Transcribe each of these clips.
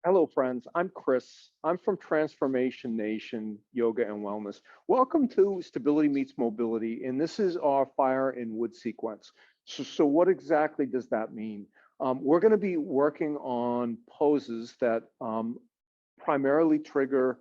Hello, friends. I'm Chris. I'm from Transformation Nation Yoga and Wellness. Welcome to Stability Meets Mobility, and this is our fire and wood sequence. So what exactly does that mean? We're going to be working on poses that primarily trigger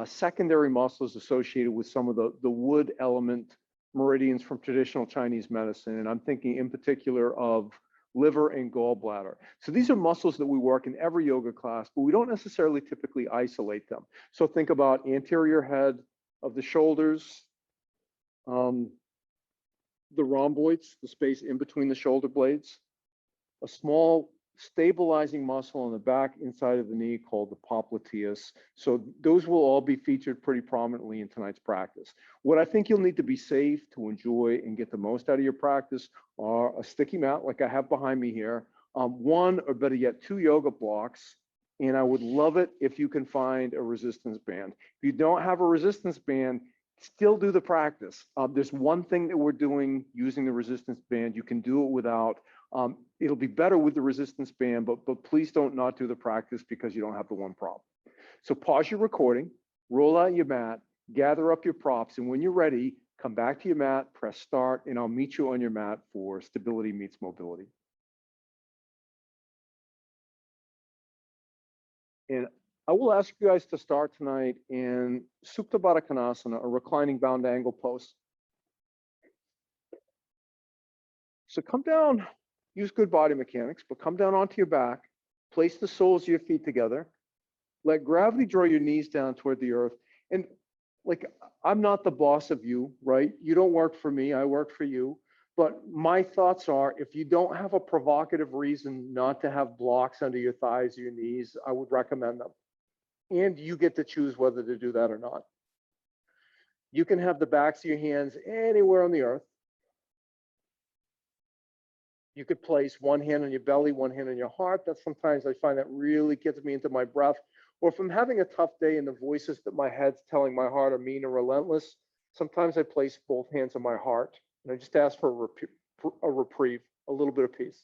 secondary muscles associated with some of the wood element meridians from traditional Chinese medicine. And I'm thinking in particular of liver and gallbladder. So these are muscles that we work in every yoga class, but we don't necessarily typically isolate them. So think about anterior head of the shoulders, um, the rhomboids, the space in between the shoulder blades, a small stabilizing muscle on the back inside of the knee called the popliteus. So those will all be featured pretty prominently in tonight's practice. What I think you'll need to be safe to enjoy and get the most out of your practice are a sticky mat like I have behind me here, one or better yet, two yoga blocks. And I would love it if you can find a resistance band. If you don't have a resistance band, still do the practice. There's one thing that we're doing using the resistance band. You can do it without. It'll be better with the resistance band, but please don't not do the practice because you don't have the one prop. So pause your recording, roll out your mat, gather up your props, and when you're ready, come back to your mat, press start, and I'll meet you on your mat for Stability Meets Mobility. And I will ask you guys to start tonight in Supta Baddha Konasana, a reclining bound angle pose. So come down, use good body mechanics, but come down onto your back, place the soles of your feet together, let gravity draw your knees down toward the earth. And like, I'm not the boss of you, right? You don't work for me, I work for you. But my thoughts are, if you don't have a provocative reason not to have blocks under your thighs or your knees, I would recommend them. And you get to choose whether to do that or not. You can have the backs of your hands anywhere on the earth. You could place one hand on your belly, one hand on your heart. That sometimes I find that really gets me into my breath. Or if I'm having a tough day and the voices that my head's telling my heart are mean or relentless, sometimes I place both hands on my heart and I just ask for a reprieve, a little bit of peace.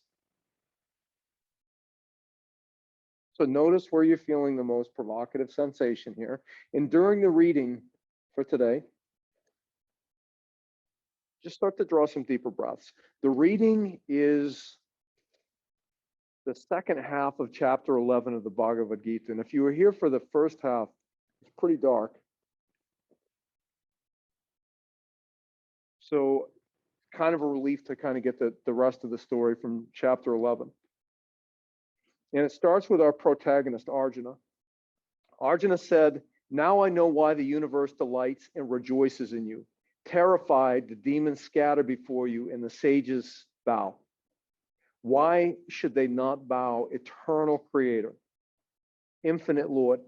So notice where you're feeling the most provocative sensation here. And during the reading for today, just start to draw some deeper breaths. The reading is the second half of chapter 11 of the Bhagavad Gita. And if you were here for the first half, it's pretty dark. So kind of a relief to kind of get the rest of the story from chapter 11. And it starts with our protagonist, Arjuna. Arjuna said, "Now I know why the universe delights and rejoices in you. Terrified, the demons scatter before you and the sages bow. Why should they not bow, eternal creator, infinite Lord?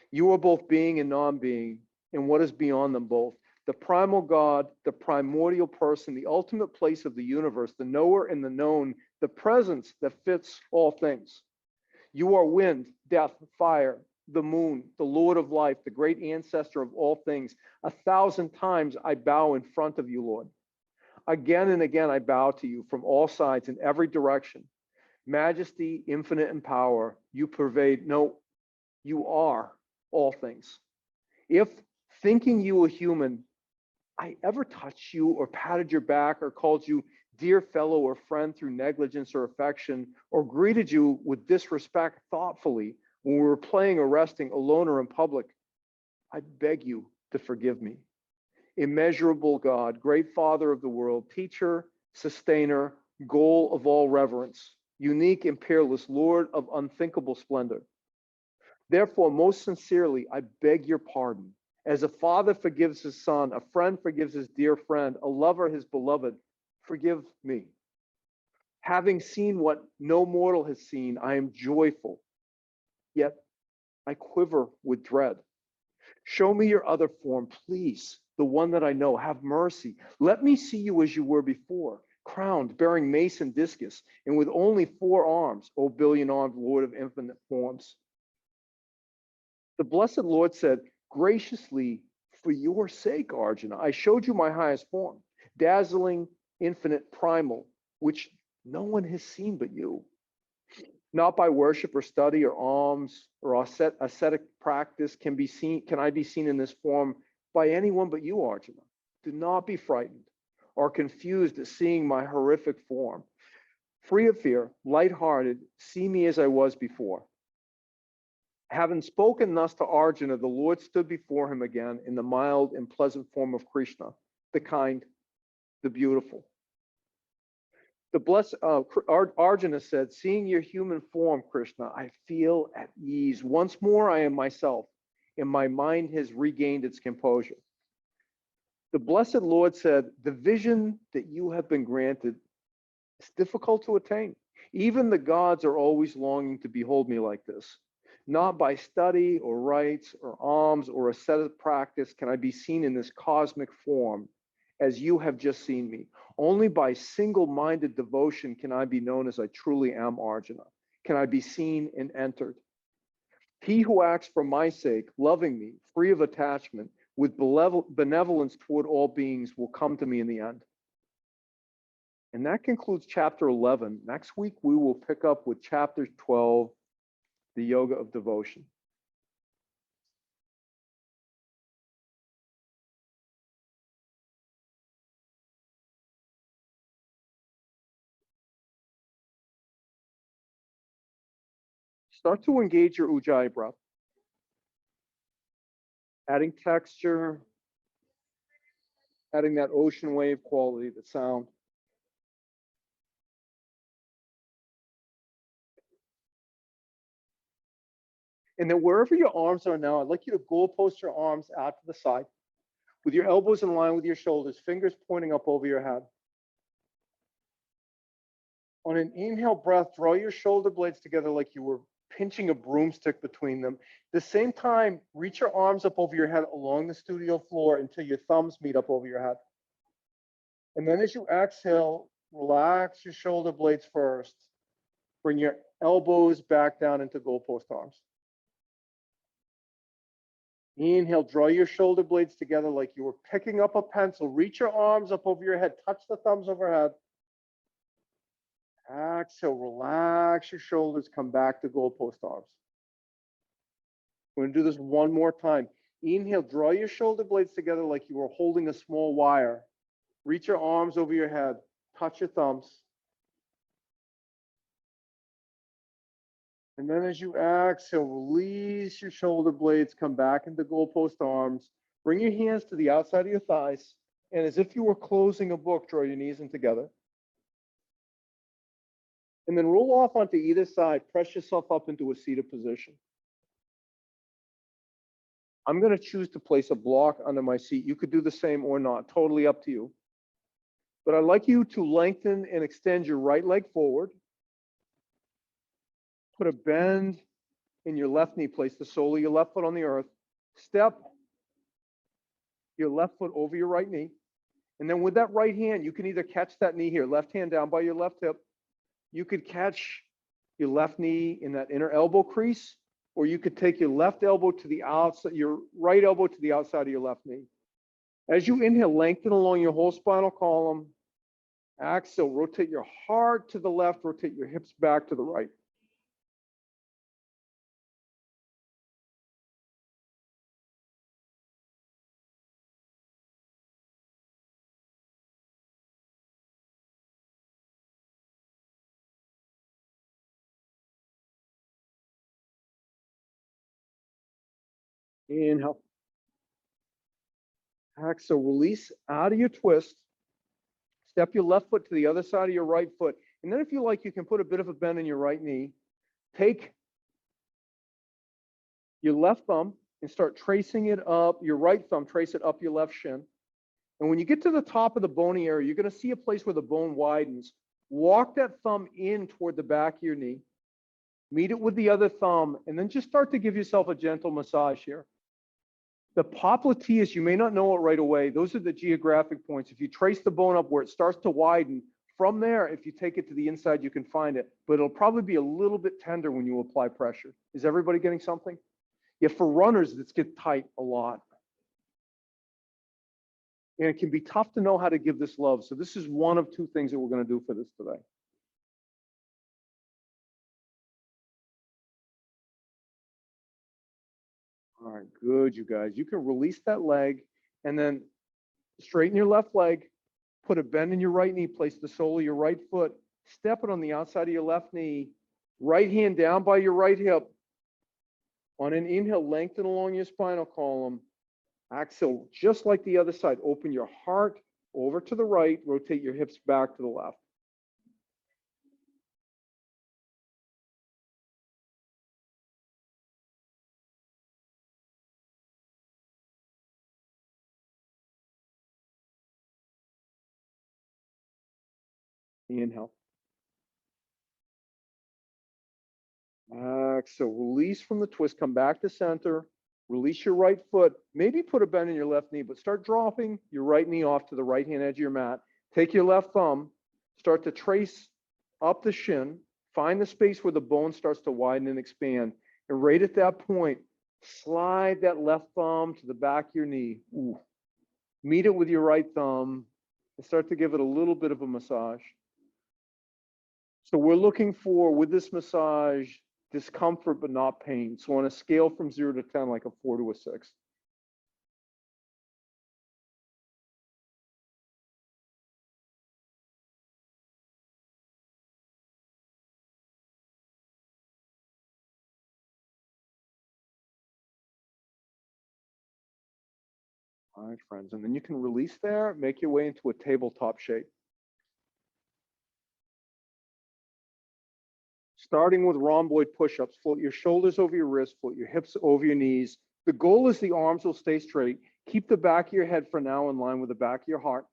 You are both being and non-being, and what is beyond them both. The primal God, the primordial person, the ultimate place of the universe, the knower and the known, the presence that fits all things. You are wind, death, fire, the moon, the Lord of life, the great ancestor of all things. 1,000 times I bow in front of you, Lord. Again and again I bow to you from all sides in every direction. Majesty, infinite in power, you pervade. No, you are all things. If thinking you a human, I ever touched you or patted your back or called you dear fellow or friend through negligence or affection, or greeted you with disrespect thoughtfully when we were playing or resting alone or in public, I beg you to forgive me. Immeasurable God, great Father of the world, teacher, sustainer, goal of all reverence, unique and peerless, Lord of unthinkable splendor. Therefore, most sincerely, I beg your pardon. As a father forgives his son, a friend forgives his dear friend, a lover his beloved, forgive me. Having seen what no mortal has seen, I am joyful, yet I quiver with dread. Show me your other form, please, the one that I know. Have mercy. Let me see you as you were before, crowned, bearing mace and discus, and with only 4 arms, O billion-armed Lord of infinite forms. The blessed Lord said, graciously, for your sake, Arjuna, I showed you my highest form, dazzling, infinite, primal, which no one has seen but you. Not by worship or study or alms or ascetic practice can I be seen in this form by anyone but you, Arjuna. Do not be frightened or confused at seeing my horrific form. Free of fear, lighthearted, see me as I was before. Having spoken thus to Arjuna, the Lord stood before him again in the mild and pleasant form of Krishna, the kind, the beautiful. The blessed Arjuna said, seeing your human form, Krishna, I feel at ease. Once more, I am myself, and my mind has regained its composure. The blessed Lord said, the vision that you have been granted is difficult to attain. Even the gods are always longing to behold me like this. Not by study or rites or alms or ascetic practice can I be seen in this cosmic form as you have just seen me. Only by single-minded devotion can I be known as I truly am, Arjuna. Can I be seen and entered. He who acts for my sake, loving me, free of attachment, with benevolence toward all beings will come to me in the end. And that concludes chapter 11. Next week, we will pick up with chapter 12, the yoga of devotion. Start to engage your Ujjayi breath, adding texture, adding that ocean wave quality, the sound. And then wherever your arms are now, I'd like you to goalpost your arms out to the side with your elbows in line with your shoulders, fingers pointing up over your head. On an inhale breath, draw your shoulder blades together like you were pinching a broomstick between them. At the same time, reach your arms up over your head along the studio floor until your thumbs meet up over your head. And then as you exhale, relax your shoulder blades first. Bring your elbows back down into goalpost arms. Inhale, draw your shoulder blades together like you were picking up a pencil. Reach your arms up over your head, touch the thumbs overhead. Exhale, relax your shoulders, come back to goalpost arms. We're going to do this one more time. Inhale, draw your shoulder blades together like you were holding a small wire. Reach your arms over your head, touch your thumbs. And then as you exhale, release your shoulder blades, come back into goalpost arms. Bring your hands to the outside of your thighs. And as if you were closing a book, draw your knees in together. And then roll off onto either side. Press yourself up into a seated position. I'm going to choose to place a block under my seat. You could do the same or not, totally up to you. But I'd like you to lengthen and extend your right leg forward. Put a bend in your left knee. Place the sole of your left foot on the earth. Step your left foot over your right knee. And then with that right hand, you can either catch that knee here, left hand down by your left hip. You could catch your left knee in that inner elbow crease, or you could take your left elbow to the outside, your right elbow to the outside of your left knee. As you inhale, lengthen along your whole spinal column. Exhale, rotate your heart to the left, rotate your hips back to the right. Inhale. Exhale, release out of your twist. Step your left foot to the other side of your right foot. And then if you like, you can put a bit of a bend in your right knee. Take your left thumb and start tracing it up. Your right thumb, trace it up your left shin. And when you get to the top of the bony area, you're going to see a place where the bone widens. Walk that thumb in toward the back of your knee. Meet it with the other thumb, and then just start to give yourself a gentle massage here. The popliteus, you may not know it right away. Those are the geographic points. If you trace the bone up where it starts to widen, from there, if you take it to the inside, you can find it. But it'll probably be a little bit tender when you apply pressure. Is everybody getting something? Yeah, for runners, this gets tight a lot. And it can be tough to know how to give this love. So this is one of two things that we're going to do for this today. All right, good, you guys. You can release that leg and then straighten your left leg, put a bend in your right knee, place the sole of your right foot, step it on the outside of your left knee, right hand down by your right hip. On an inhale, lengthen along your spinal column. Exhale, just like the other side, open your heart over to the right, rotate your hips back to the left. Inhale. Exhale, release from the twist, come back to center, release your right foot, maybe put a bend in your left knee, but start dropping your right knee off to the right hand edge of your mat. Take your left thumb, start to trace up the shin, find the space where the bone starts to widen and expand. And right at that point, slide that left thumb to the back of your knee. Ooh. Meet it with your right thumb and start to give it a little bit of a massage. So we're looking for, with this massage, discomfort but not pain. So on a scale from 0 to 10, like a 4 to a 6. All right, friends. And then you can release there, make your way into a tabletop shape. Starting with rhomboid push-ups, float your shoulders over your wrists, float your hips over your knees. The goal is the arms will stay straight. Keep the back of your head for now in line with the back of your heart.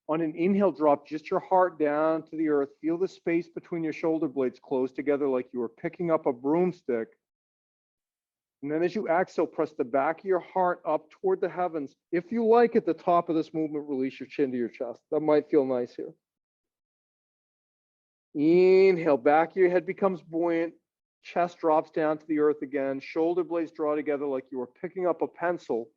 On an inhale, drop just your heart down to the earth. Feel the space between your shoulder blades close together like you were picking up a broomstick. And then as you exhale, press the back of your heart up toward the heavens. If you like, at the top of this movement, release your chin to your chest. That might feel nice here. Inhale, back of your head becomes buoyant. Chest drops down to the earth again. Shoulder blades draw together like you were picking up a pencil.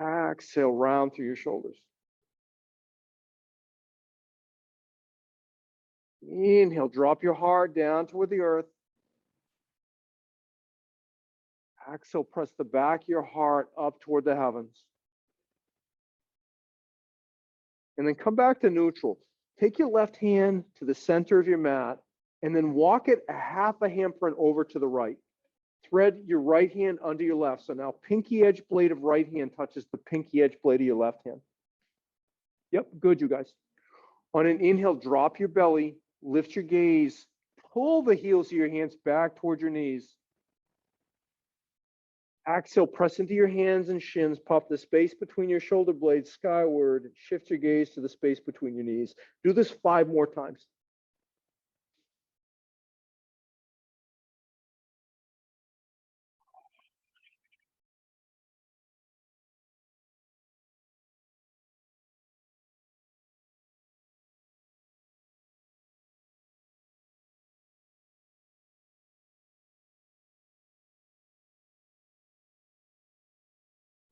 Exhale, round through your shoulders. Inhale, drop your heart down toward the earth. Exhale, press the back of your heart up toward the heavens. And then come back to neutral. Take your left hand to the center of your mat and then walk it a half a handprint over to the right. Thread your right hand under your left. So now pinky edge blade of right hand touches the pinky edge blade of your left hand. Yep, good, you guys. On an inhale, drop your belly, lift your gaze, pull the heels of your hands back toward your knees. Exhale, press into your hands and shins, pop the space between your shoulder blades skyward, shift your gaze to the space between your knees. Do this 5 more times.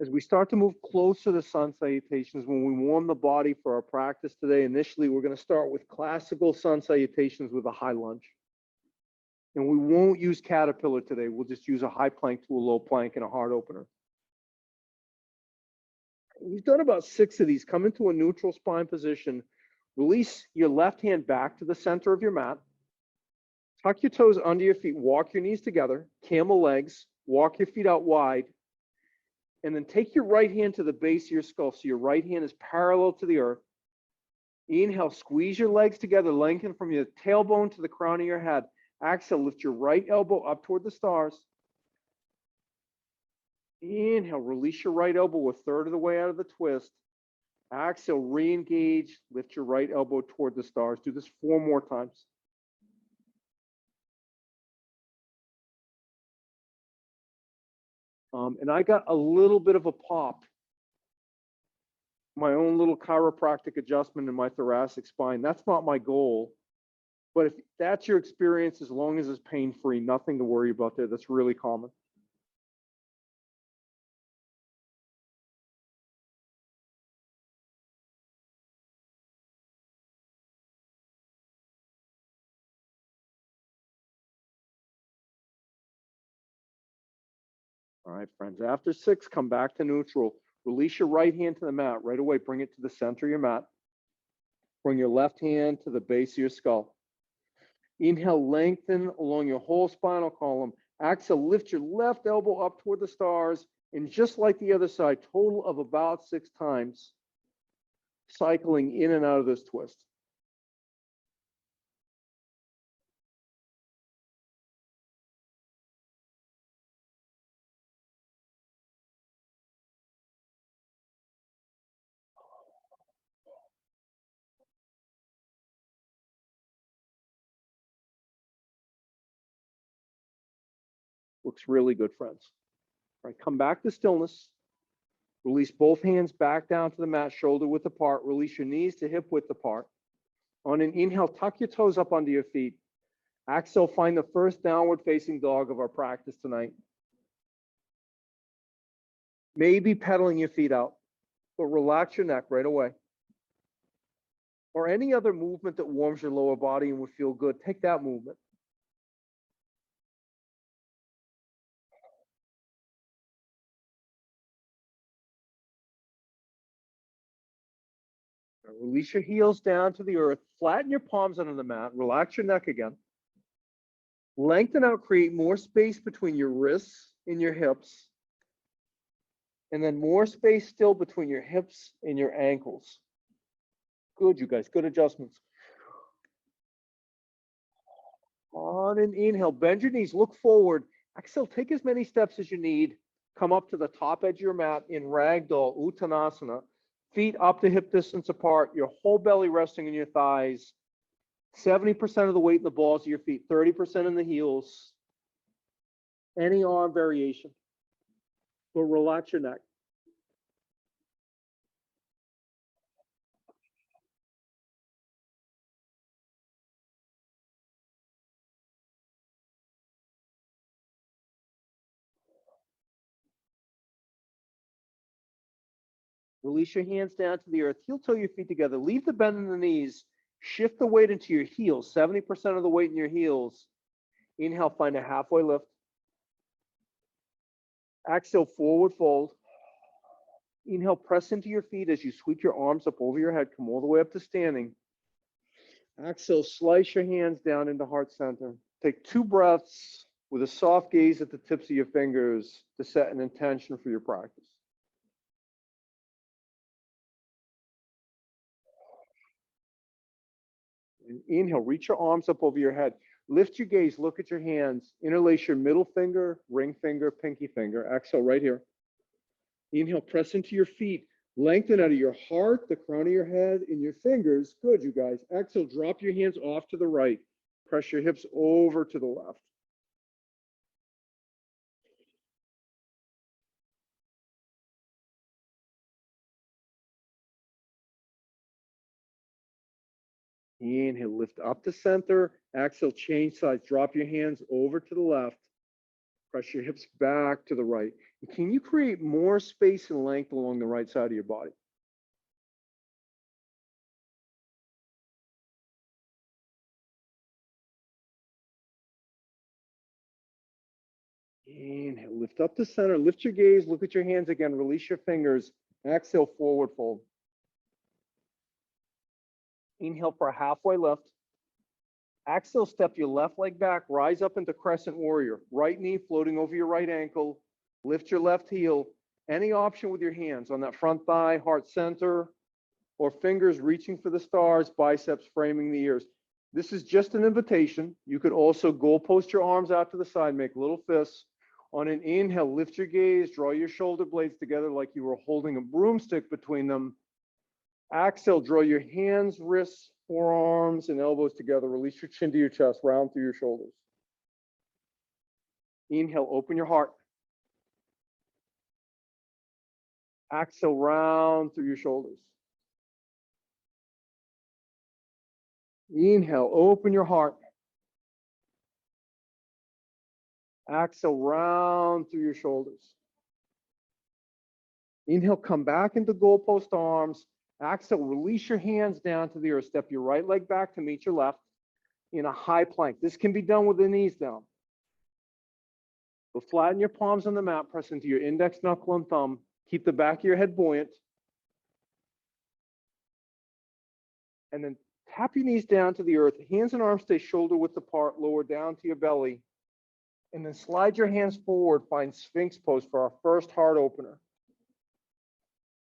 As we start to move closer to sun salutations, when we warm the body for our practice today, initially we're going to start with classical sun salutations with a high lunge. And we won't use caterpillar today. We'll just use a high plank to a low plank and a heart opener. We've done about 6 of these. Come into a neutral spine position. Release your left hand back to the center of your mat. Tuck your toes under your feet. Walk your knees together. Camel legs. Walk your feet out wide. And then take your right hand to the base of your skull. So your right hand is parallel to the earth. Inhale, squeeze your legs together, lengthen from your tailbone to the crown of your head. Exhale, lift your right elbow up toward the stars. Inhale, release your right elbow a third of the way out of the twist. Exhale, re-engage, lift your right elbow toward the stars. Do this 4 more times. And I got a little bit of a pop. My own little chiropractic adjustment in my thoracic spine. That's not my goal. But if that's your experience, as long as it's pain-free, nothing to worry about there. That's really common. All right, friends. After 6, come back to neutral. Release your right hand to the mat. Right away, bring it to the center of your mat. Bring your left hand to the base of your skull. Inhale, lengthen along your whole spinal column. Exhale, lift your left elbow up toward the stars. And just like the other side, total of about 6 times, cycling in and out of this twist. Looks really good, friends. All right, come back to stillness. Release both hands back down to the mat, shoulder width apart. Release your knees to hip width apart. On an inhale, tuck your toes up under your feet. Exhale, find the first downward facing dog of our practice tonight. Maybe pedaling your feet out, but relax your neck right away. Or any other movement that warms your lower body and would feel good, take that movement. Release your heels down to the earth. Flatten your palms under the mat. Relax your neck again. Lengthen out, create more space between your wrists and your hips. And then more space still between your hips and your ankles. Good, you guys. Good adjustments. On an inhale, bend your knees, look forward. Exhale, take as many steps as you need. Come up to the top edge of your mat in Ragdoll, Uttanasana. Feet up to hip distance apart, your whole belly resting in your thighs. 70% of the weight in the balls of your feet, 30% in the heels. Any arm variation. But relax your neck. Release your hands down to the earth. Heel toe your feet together. Leave the bend in the knees. Shift the weight into your heels. 70% of the weight in your heels. Inhale, find a halfway lift. Exhale, forward fold. Inhale, press into your feet as you sweep your arms up over your head. Come all the way up to standing. Exhale, slice your hands down into heart center. Take 2 breaths with a soft gaze at the tips of your fingers to set an intention for your practice. And inhale, reach your arms up over your head. Lift your gaze, look at your hands. Interlace your middle finger, ring finger, pinky finger. Exhale right here. Inhale, press into your feet. Lengthen out of your heart, the crown of your head, and your fingers. Good, you guys. Exhale, drop your hands off to the right. Press your hips over to the left. Inhale, lift up to center. Exhale, change sides. Drop your hands over to the left. Press your hips back to the right. And can you create more space and length along the right side of your body? Inhale, lift up to center. Lift your gaze. Look at your hands again. Release your fingers. Exhale, forward fold. Inhale for a halfway lift. Exhale, step your left leg back, rise up into crescent warrior. Right knee floating over your right ankle. Lift your left heel. Any option with your hands on that front thigh, heart center, or fingers reaching for the stars, biceps framing the ears. This is just an invitation. You could also goalpost your arms out to the side, make little fists. On an inhale, lift your gaze, draw your shoulder blades together like you were holding a broomstick between them. Exhale, draw your hands, wrists, forearms, and elbows together. Release your chin to your chest, round through your shoulders. Inhale, open your heart. Exhale, round through your shoulders. Inhale, open your heart. Exhale, round through your shoulders. Inhale, come back into goalpost arms. Exhale, release your hands down to the earth. Step your right leg back to meet your left in a high plank. This can be done with the knees down. But flatten your palms on the mat, press into your index, knuckle, and thumb. Keep the back of your head buoyant. And then tap your knees down to the earth. Hands and arms stay shoulder width apart, lower down to your belly. And then slide your hands forward, find Sphinx pose for our first heart opener.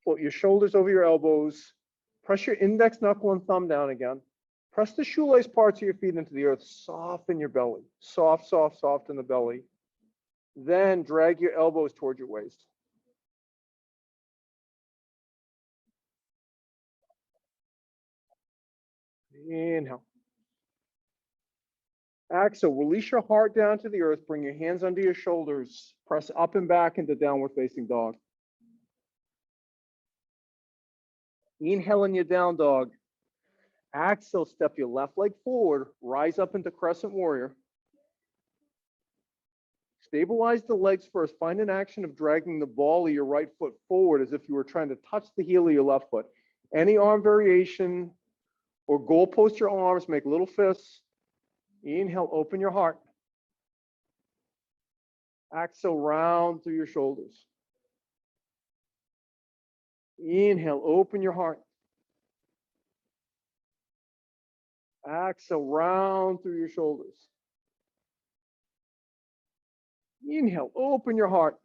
Float your shoulders over your elbows. Press your index, knuckle, and thumb down again. Press the shoelace parts of your feet into the earth. Soften your belly. Soft, soft, soft in the belly. Then drag your elbows toward your waist. Inhale. Exhale, release your heart down to the earth. Bring your hands under your shoulders. Press up and back into downward facing dog. Inhale in your down dog. Exhale, step your left leg forward. Rise up into crescent warrior. Stabilize the legs first. Find an action of dragging the ball of your right foot forward as if you were trying to touch the heel of your left foot. Any arm variation or goalpost your arms, make little fists. Inhale, open your heart. Exhale, round through your shoulders. Inhale, open your heart. Exhale, round through your shoulders. Inhale, open your heart.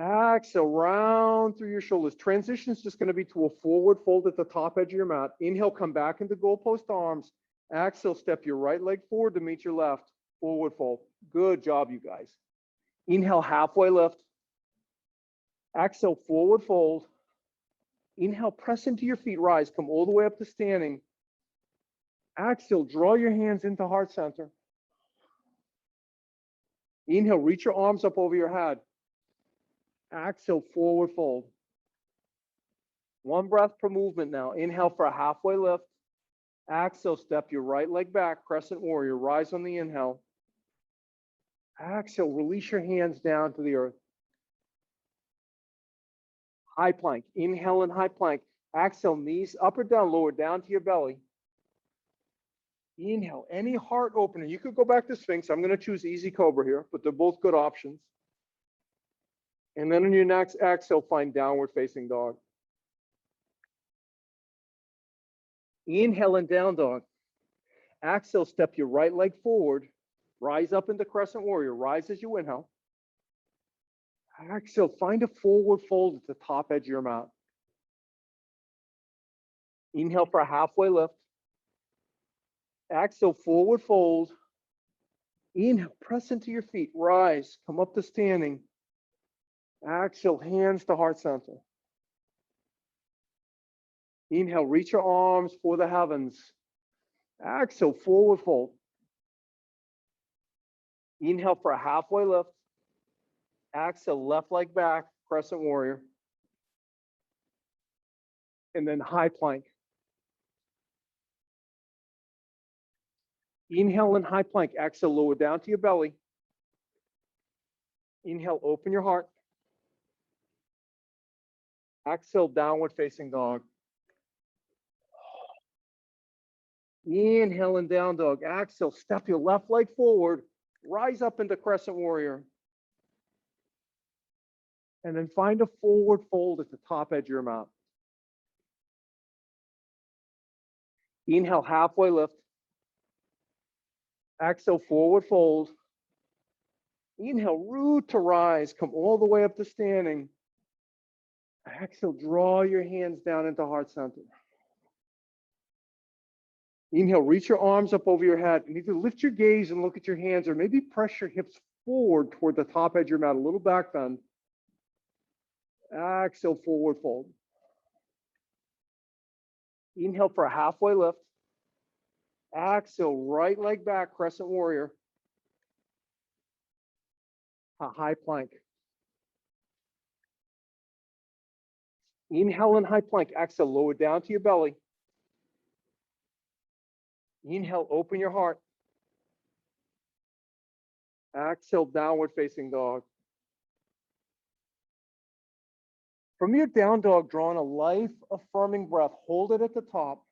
Exhale, round through your shoulders. Transition is just going to be to a forward fold at the top edge of your mat. Inhale, come back into goalpost arms. Exhale, step your right leg forward to meet your left. Forward fold. Good job, you guys. Inhale, halfway lift. Exhale, forward fold. Inhale, press into your feet, rise. Come all the way up to standing. Exhale, draw your hands into heart center. Inhale, reach your arms up over your head. Exhale, forward fold. One breath per movement now. Inhale for a halfway lift. Exhale, step your right leg back, crescent warrior. Rise on the inhale. Exhale, release your hands down to the earth. High plank. Inhale and high plank. Exhale, knees up or down, lower down to your belly. Inhale, any heart opener. You could go back to Sphinx. I'm going to choose Easy Cobra here, but they're both good options. And then on your next exhale, find downward facing dog. Inhale and down dog. Exhale, step your right leg forward. Rise up into crescent warrior. Rise as you inhale. Exhale, find a forward fold at the top edge of your mat. Inhale for a halfway lift. Exhale, forward fold. Inhale, press into your feet. Rise, come up to standing. Exhale, hands to heart center. Inhale, reach your arms for the heavens. Exhale, forward fold. Inhale for a halfway lift. Exhale, left leg back, crescent warrior. And then high plank. Inhale and high plank. Exhale, lower down to your belly. Inhale, open your heart. Exhale, downward facing dog. Inhale and down dog. Exhale, step your left leg forward. Rise up into crescent warrior. And then find a forward fold at the top edge of your mat. Inhale, halfway lift. Exhale, forward fold. Inhale, root to rise. Come all the way up to standing. Exhale, draw your hands down into heart center. Inhale, reach your arms up over your head and either lift your gaze and look at your hands or maybe press your hips forward toward the top edge of your mat, a little back bend. Exhale, forward fold. Inhale for a halfway lift. Exhale, right leg back, crescent warrior. A high plank. Inhale and high plank. Exhale, lower down to your belly. Inhale, open your heart. Exhale, downward facing dog. From your down dog, draw in a life-affirming breath. Hold it at the top.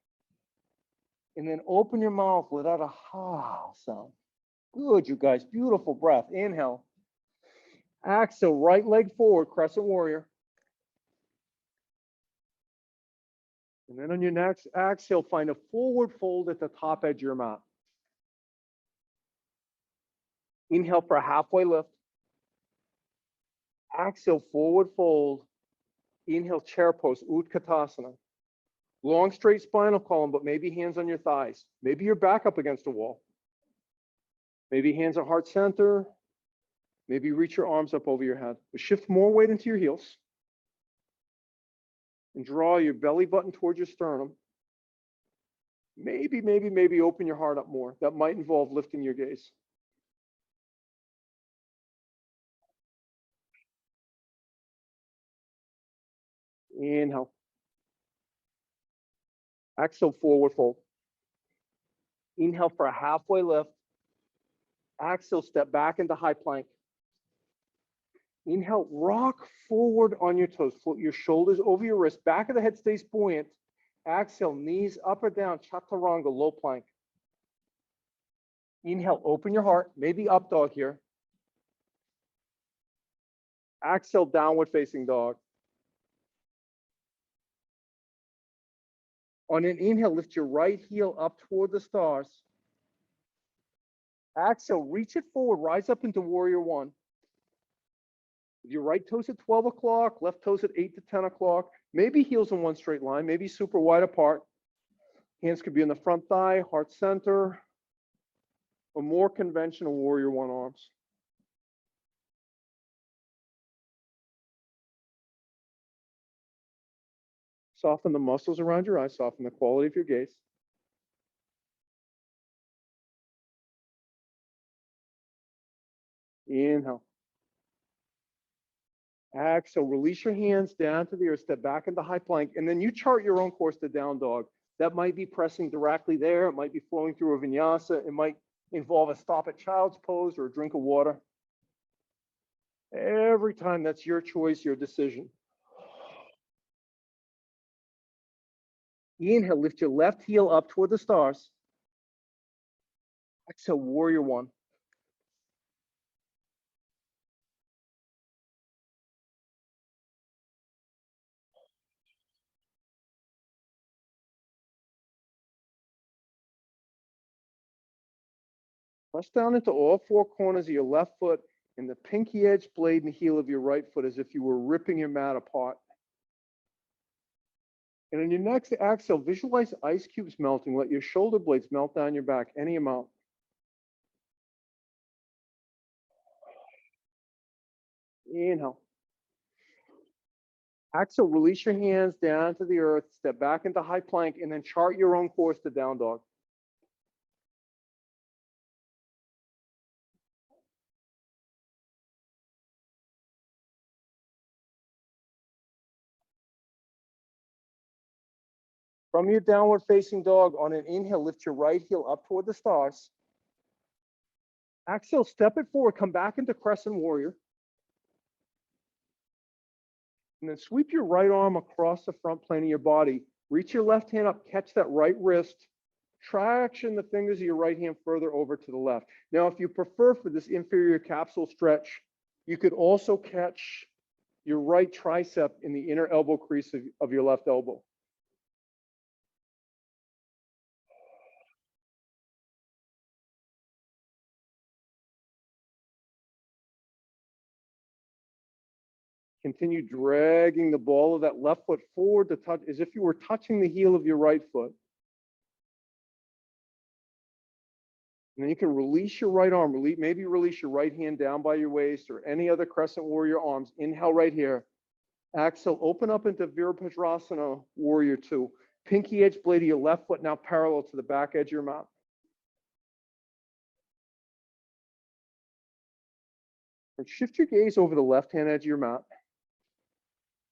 And then open your mouth, let out a ha sound. Good, you guys. Beautiful breath. Inhale. Exhale, right leg forward, crescent warrior. And then on your next exhale, find a forward fold at the top edge of your mat. Inhale for a halfway lift. Exhale, forward fold. Inhale, chair pose, Utkatasana. Long, straight spinal column, but maybe hands on your thighs. Maybe you're back up against a wall. Maybe hands at heart center. Maybe reach your arms up over your head. But shift more weight into your heels. And draw your belly button towards your sternum. Maybe open your heart up more. That might involve lifting your gaze. Inhale. Exhale, forward fold. Inhale for a halfway lift. Exhale, step back into high plank. Inhale, rock forward on your toes. Float your shoulders over your wrist. Back of the head stays buoyant. Exhale, knees up or down, chaturanga, low plank. Inhale, open your heart, maybe up dog here. Exhale, downward facing dog. On an inhale, lift your right heel up toward the stars. Exhale, reach it forward, rise up into warrior one. Your right toes at 12 o'clock, left toes at 8 to 10 o'clock. Maybe heels in one straight line, maybe super wide apart. Hands could be in the front thigh, heart center, or more conventional warrior one arms. Soften the muscles around your eyes, soften the quality of your gaze. Inhale. Exhale, release your hands down to the earth, step back into high plank, and then you chart your own course to down dog. That might be pressing directly there. It might be flowing through a vinyasa. It might involve a stop at child's pose or a drink of water. Every time, that's your choice, your decision. Inhale, lift your left heel up toward the stars. Exhale, warrior one. Press down into all four corners of your left foot and the pinky edge blade and heel of your right foot as if you were ripping your mat apart. And on your next exhale, visualize ice cubes melting. Let your shoulder blades melt down your back, any amount. Inhale. Exhale, release your hands down to the earth, step back into high plank, and then chart your own course to down dog. From your downward facing dog, on an inhale, lift your right heel up toward the stars. Exhale, step it forward, come back into crescent warrior. And then sweep your right arm across the front plane of your body. Reach your left hand up, catch that right wrist. Traction the fingers of your right hand further over to the left. Now, if you prefer for this inferior capsule stretch, you could also catch your right tricep in the inner elbow crease of your left elbow. Continue dragging the ball of that left foot forward to touch, as if you were touching the heel of your right foot. And then you can release your right arm, maybe release your right hand down by your waist or any other crescent warrior arms. Inhale right here. Exhale, open up into Virabhadrasana, warrior two. Pinky edge blade of your left foot now parallel to the back edge of your mat. And shift your gaze over the left-hand edge of your mat.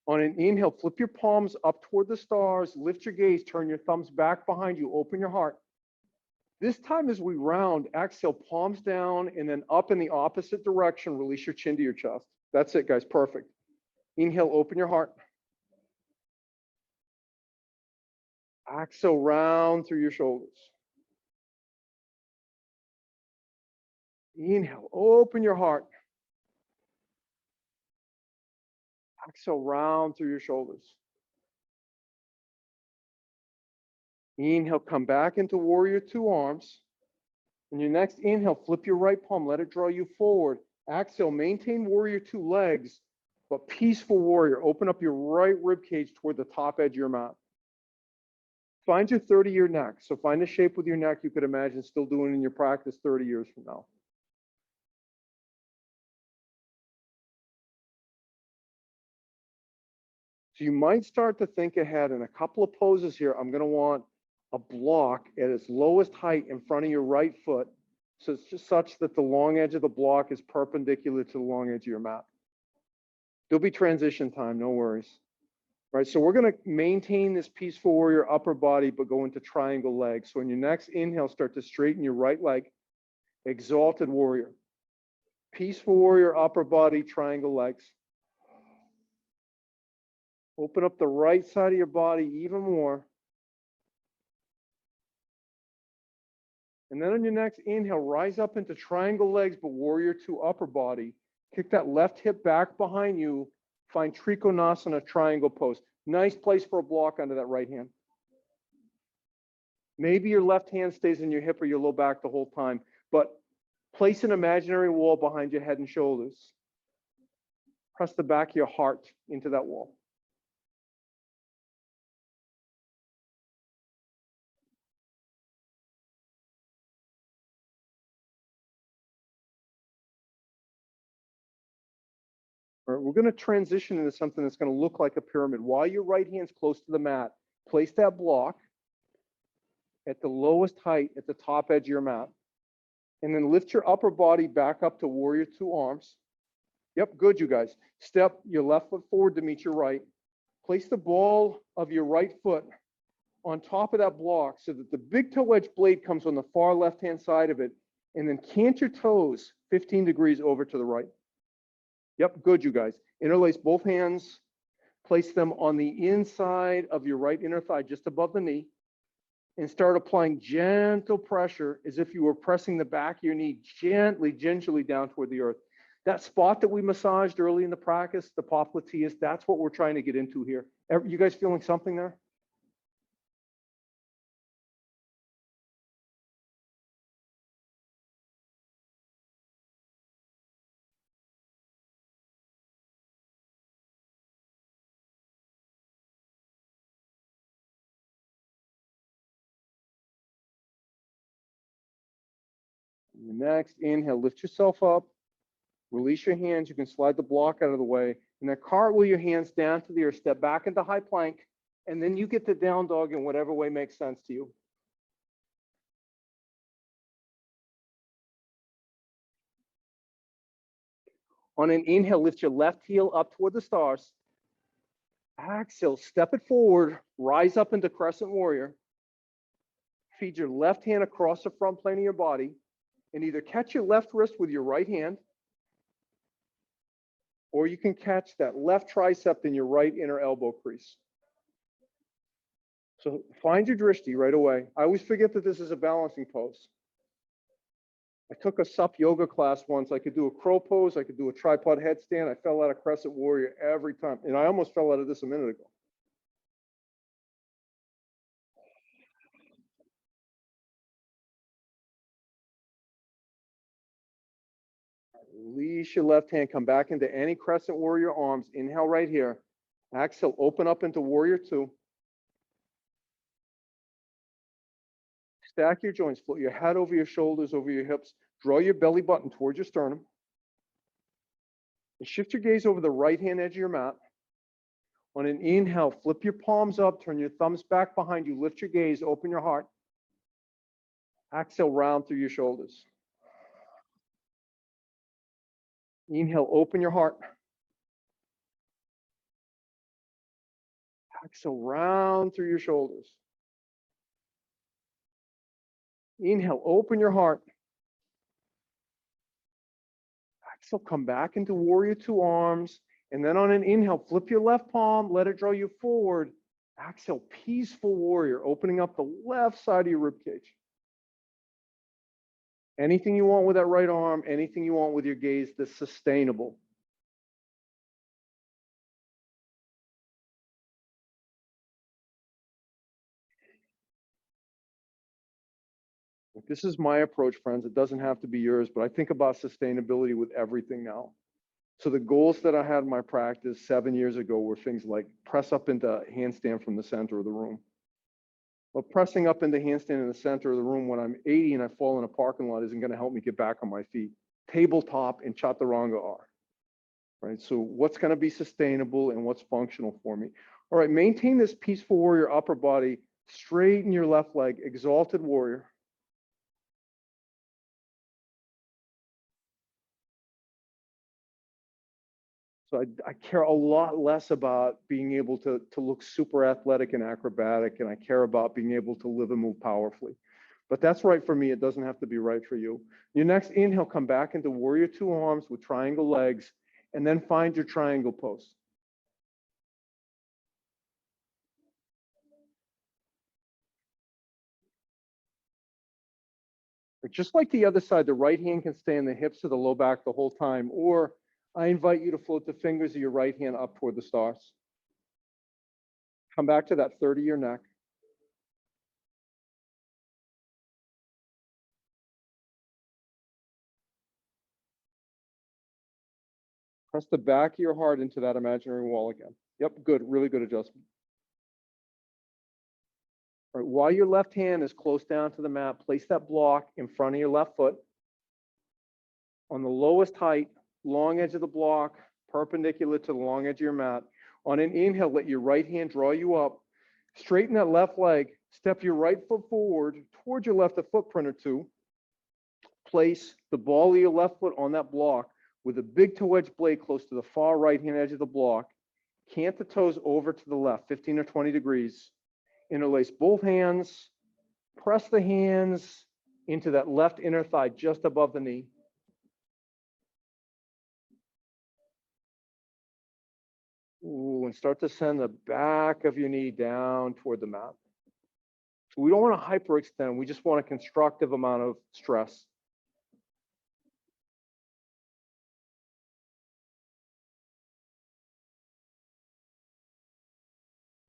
On an inhale, flip your palms up toward the stars, lift your gaze, turn your thumbs back behind you, open your heart. This time as we round, exhale, palms down and then up in the opposite direction, release your chin to your chest. That's it, guys, perfect. Inhale, open your heart. Exhale, round through your shoulders. Inhale, open your heart. Exhale, round through your shoulders. Inhale, come back into warrior two arms. And your next inhale, flip your right palm, let it draw you forward. Exhale, maintain warrior two legs, but peaceful warrior. Open up your right rib cage toward the top edge of your mat. Find your 30-year neck. So find a shape with your neck you could imagine still doing in your practice 30 years from now. So you might start to think ahead in a couple of poses here. I'm going to want a block at its lowest height in front of your right foot. So it's just such that the long edge of the block is perpendicular to the long edge of your mat. There'll be transition time, no worries. All right, so we're going to maintain this peaceful warrior upper body, but go into triangle legs. So in your next inhale, start to straighten your right leg. Exalted warrior. Peaceful warrior upper body, triangle legs. Open up the right side of your body even more. And then on your next inhale, rise up into triangle legs, but warrior two upper body. Kick that left hip back behind you. Find Trikonasana triangle pose. Nice place for a block under that right hand. Maybe your left hand stays in your hip or your low back the whole time, but place an imaginary wall behind your head and shoulders. Press the back of your heart into that wall. All right, we're going to transition into something that's going to look like a pyramid. While your right hand's close to the mat, place that block at the lowest height at the top edge of your mat. And then lift your upper body back up to warrior two arms. Yep, good, you guys. Step your left foot forward to meet your right. Place the ball of your right foot on top of that block so that the big toe edge blade comes on the far left-hand side of it. And then cant your toes 15 degrees over to the right. Yep, good, you guys. Interlace both hands. Place them on the inside of your right inner thigh, just above the knee. And start applying gentle pressure as if you were pressing the back of your knee gently, gingerly down toward the earth. That spot that we massaged early in the practice, the popliteus, that's what we're trying to get into here. You guys feeling something there? Next, inhale, lift yourself up. Release your hands. You can slide the block out of the way. And then cartwheel your hands down to the earth. Step back into high plank. And then you get the down dog in whatever way makes sense to you. On an inhale, lift your left heel up toward the stars. Exhale, step it forward. Rise up into crescent warrior. Feed your left hand across the front plane of your body. And either catch your left wrist with your right hand, or you can catch that left tricep in your right inner elbow crease. So find your drishti right away. I always forget that this is a balancing pose. I took a sup yoga class once. I could do a crow pose. I could do a tripod headstand. I fell out of crescent warrior every time. And I almost fell out of this a minute ago. Release your left hand. Come back into any crescent warrior arms. Inhale right here. Exhale, open up into warrior two. Stack your joints. Float your head over your shoulders, over your hips. Draw your belly button towards your sternum. And shift your gaze over the right-hand edge of your mat. On an inhale, flip your palms up, turn your thumbs back behind you, lift your gaze, open your heart. Exhale, round through your shoulders. Inhale, open your heart. Exhale, round through your shoulders. Inhale, open your heart. Exhale, come back into warrior two arms. And then on an inhale, flip your left palm, let it draw you forward. Exhale, peaceful warrior, opening up the left side of your rib cage. Anything you want with that right arm, anything you want with your gaze that's sustainable. This is my approach, friends. It doesn't have to be yours, but I think about sustainability with everything now. So the goals that I had in my practice 7 years ago were things like press up into handstand from the center of the room. Well, pressing up into handstand in the center of the room when I'm 80 and I fall in a parking lot isn't going to help me get back on my feet. Tabletop and chaturanga are, right? So what's going to be sustainable and what's functional for me? All right, maintain this peaceful warrior upper body, straighten your left leg, exalted warrior. So I care a lot less about being able to look super athletic and acrobatic, and I care about being able to live and move powerfully. But that's right for me. It doesn't have to be right for you. Your next inhale, come back into warrior two arms with triangle legs, and then find your triangle pose. Just like the other side, the right hand can stay in the hips of the low back the whole time, or I invite you to float the fingers of your right hand up toward the stars. Come back to that third of your neck. Press the back of your heart into that imaginary wall again. Yep, good, really good adjustment. All right, while your left hand is close down to the mat, place that block in front of your left foot. On the lowest height, long edge of the block, perpendicular to the long edge of your mat. On an inhale, let your right hand draw you up. Straighten that left leg. Step your right foot forward towards your left a footprint or two. Place the ball of your left foot on that block with a big toe edge blade close to the far right hand edge of the block. Cant the toes over to the left, 15 or 20 degrees. Interlace both hands. Press the hands into that left inner thigh just above the knee. Ooh, and start to send the back of your knee down toward the mat. So we don't want to hyperextend. We just want a constructive amount of stress.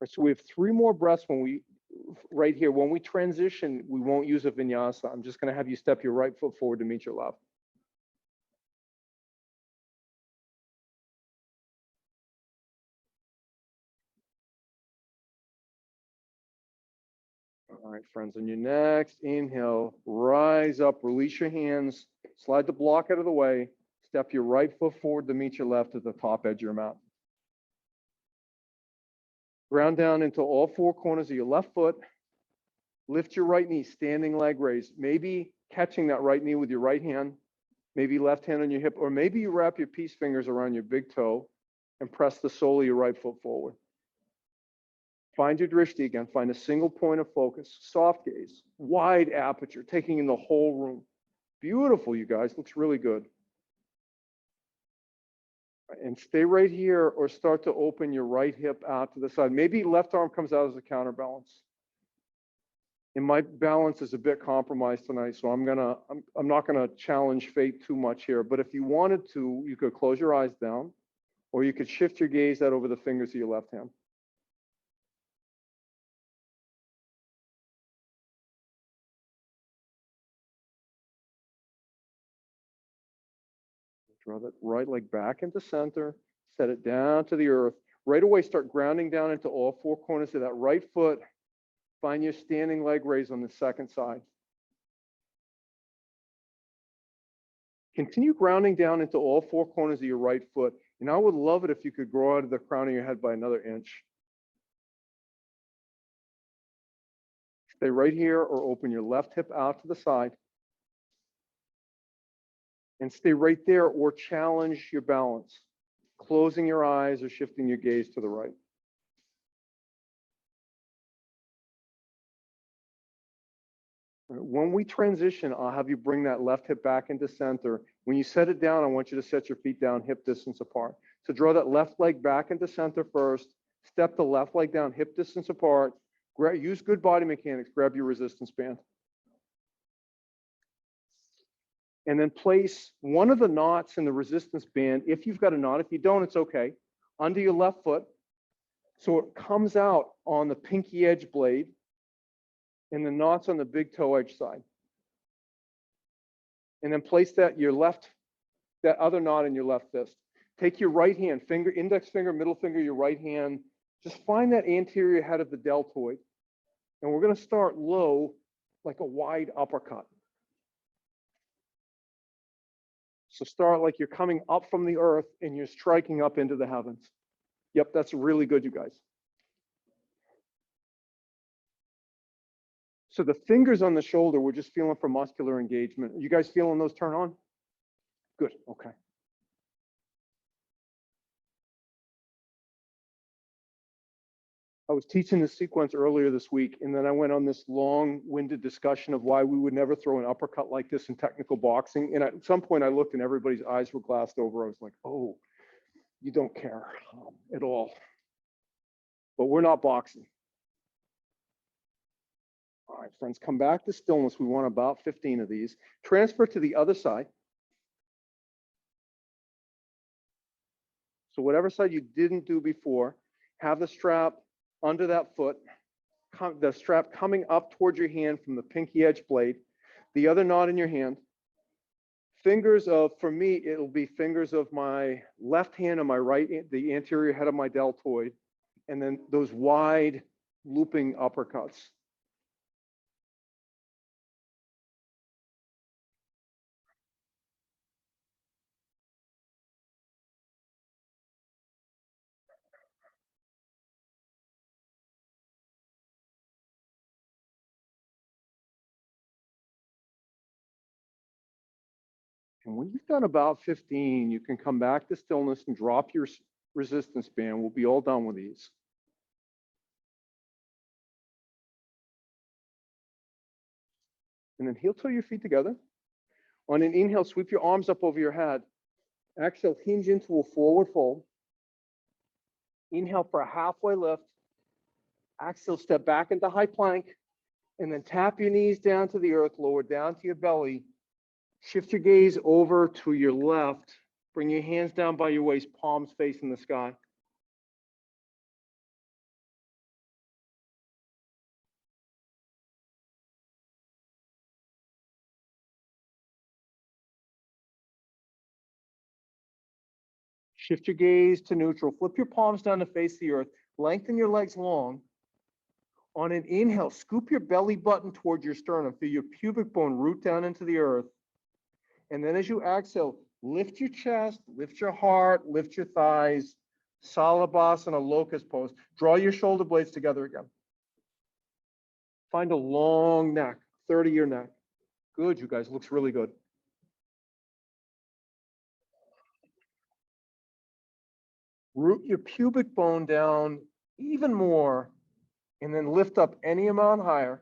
Right, so we have 3 more breaths right here. When we transition, we won't use a vinyasa. I'm just going to have you step your right foot forward to meet your left. All right, friends, on your next inhale, rise up, release your hands, slide the block out of the way, step your right foot forward to meet your left at the top edge of your mat. Ground down into all 4 corners of your left foot. Lift your right knee, standing leg raise. Maybe catching that right knee with your right hand, maybe left hand on your hip, or maybe you wrap your peace fingers around your big toe and press the sole of your right foot forward. Find your drishti again. Find a single point of focus. Soft gaze, wide aperture, taking in the whole room. Beautiful, you guys. Looks really good. And stay right here or start to open your right hip out to the side. Maybe left arm comes out as a counterbalance. And my balance is a bit compromised tonight, so I'm not gonna challenge fate too much here. But if you wanted to, you could close your eyes down, or you could shift your gaze out over the fingers of your left hand. Draw that right leg back into center, set it down to the earth. Right away, start grounding down into all 4 corners of that right foot. Find your standing leg raise on the second side. Continue grounding down into all 4 corners of your right foot. And I would love it if you could grow out of the crown of your head by another inch. Stay right here or open your left hip out to the side. And stay right there or challenge your balance, closing your eyes or shifting your gaze to the right. When we transition, I'll have you bring that left hip back into center. When you set it down, I want you to set your feet down hip distance apart. So draw that left leg back into center first. Step the left leg down hip distance apart. Use good body mechanics. Grab your resistance band. And then place one of the knots in the resistance band, if you've got a knot. If you don't, it's okay, under your left foot. So it comes out on the pinky edge blade, and the knot's on the big toe edge side. And then place that other knot in your left fist. Take your right hand, index finger, middle finger, your right hand. Just find that anterior head of the deltoid. And we're going to start low, like a wide uppercut. So start like you're coming up from the earth and you're striking up into the heavens. Yep, that's really good, you guys. So the fingers on the shoulder, we're just feeling for muscular engagement. You guys feeling those turn on? Good, okay. I was teaching this sequence earlier this week, and then I went on this long-winded discussion of why we would never throw an uppercut like this in technical boxing. And at some point I looked and everybody's eyes were glassed over. I was like, oh, you don't care at all. But we're not boxing. All right, friends, come back to stillness. We want about 15 of these. Transfer to the other side. So whatever side you didn't do before, have the strap under that foot, the strap coming up towards your hand from the pinky edge blade, the other knot in your hand. Fingers of, for me, it'll be fingers of my left hand and my right, the anterior head of my deltoid, and then those wide looping uppercuts. And when you've done about 15, you can come back to stillness and drop your resistance band. We'll be all done with these. And then heel toe your feet together. On an inhale, sweep your arms up over your head. Exhale, hinge into a forward fold. Inhale for a halfway lift. Exhale, step back into high plank. And then tap your knees down to the earth, lower down to your belly. Shift your gaze over to your left. Bring your hands down by your waist, palms facing the sky. Shift your gaze to neutral. Flip your palms down to face the earth. Lengthen your legs long. On an inhale, scoop your belly button towards your sternum. Feel your pubic bone root down into the earth. And then as you exhale, lift your chest, lift your heart, lift your thighs. Salabhasana, locust pose. Draw your shoulder blades together again. Find a long neck, 30-year neck. Good, you guys, looks really good. Root your pubic bone down even more, and then lift up any amount higher.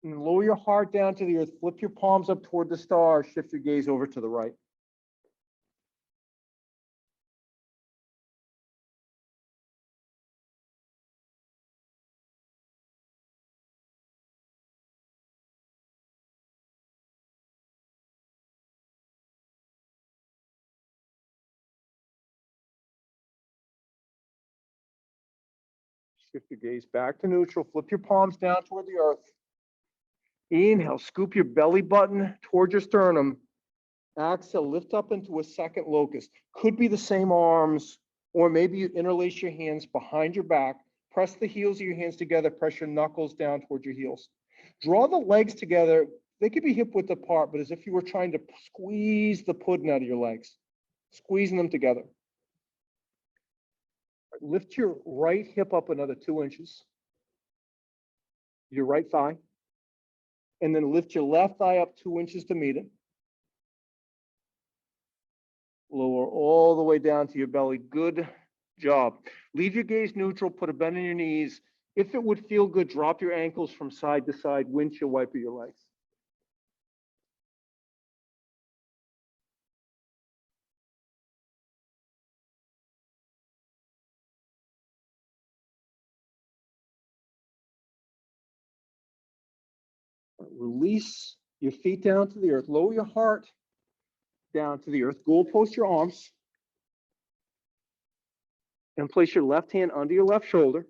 And lower your heart down to the earth. Flip your palms up toward the stars. Shift your gaze over to the right. Shift your gaze back to neutral. Flip your palms down toward the earth. Inhale, scoop your belly button towards your sternum. Exhale, lift up into a second locust. Could be the same arms, or maybe you interlace your hands behind your back. Press the heels of your hands together. Press your knuckles down towards your heels. Draw the legs together. They could be hip width apart, but as if you were trying to squeeze the pudding out of your legs, squeezing them together. Lift your right hip up another 2 inches, your right thigh, and then lift your left thigh up 2 inches to meet it. Lower all the way down to your belly. Good job. Leave your gaze neutral, put a bend in your knees. If it would feel good, drop your ankles from side to side, windshield wiper your legs. Release Your feet down to the earth. Lower your heart down to the earth. Goal post your arms. And place your left hand under your left shoulder.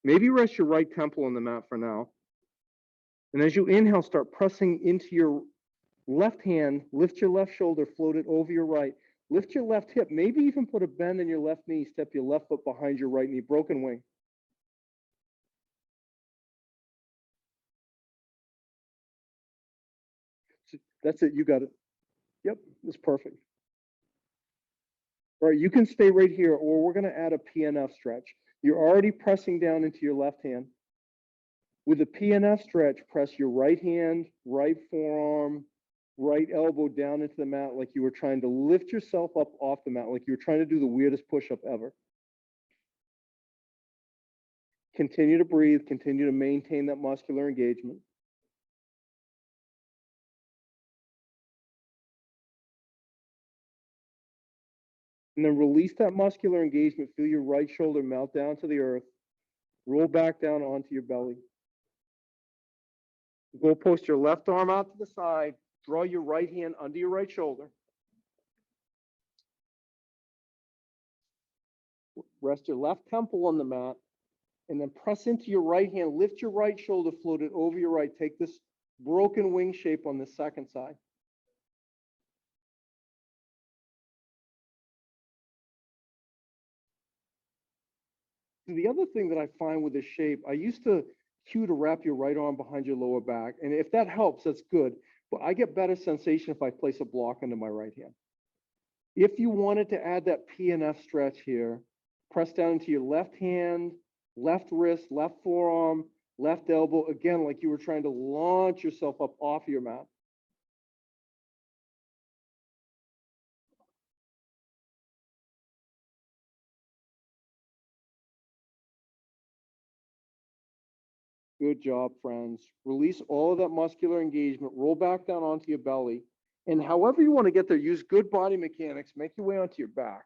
Maybe rest your right temple on the mat for now. And as you inhale, start pressing into your left hand. Lift your left shoulder, float it over your right. Lift your left hip. Maybe even put a bend in your left knee. Step your left foot behind your right knee. Broken wing. That's it. You got it. Yep, that's perfect. All right, you can stay right here, or we're going to add a PNF stretch. You're already pressing down into your left hand. With the PNF stretch, press your right hand, right forearm, right elbow down into the mat like you were trying to lift yourself up off the mat, like you were trying to do the weirdest push-up ever. Continue to breathe, continue to maintain that muscular engagement. And then release that muscular engagement. Feel your right shoulder melt down to the earth. Roll back down onto your belly. Go post your left arm out to the side. Draw your right hand under your right shoulder. Rest your left temple on the mat. And then press into your right hand. Lift your right shoulder, float it over your right. Take this broken wing shape on the second side. The other thing that I find with this shape, I used to cue to wrap your right arm behind your lower back. And if that helps, that's good. But I get better sensation if I place a block under my right hand. If you wanted to add that PNF stretch here, press down into your left hand, left wrist, left forearm, left elbow, again, like you were trying to launch yourself up off your mat. Good job, friends. Release all of that muscular engagement. Roll back down onto your belly. And however you want to get there, use good body mechanics. Make your way onto your back.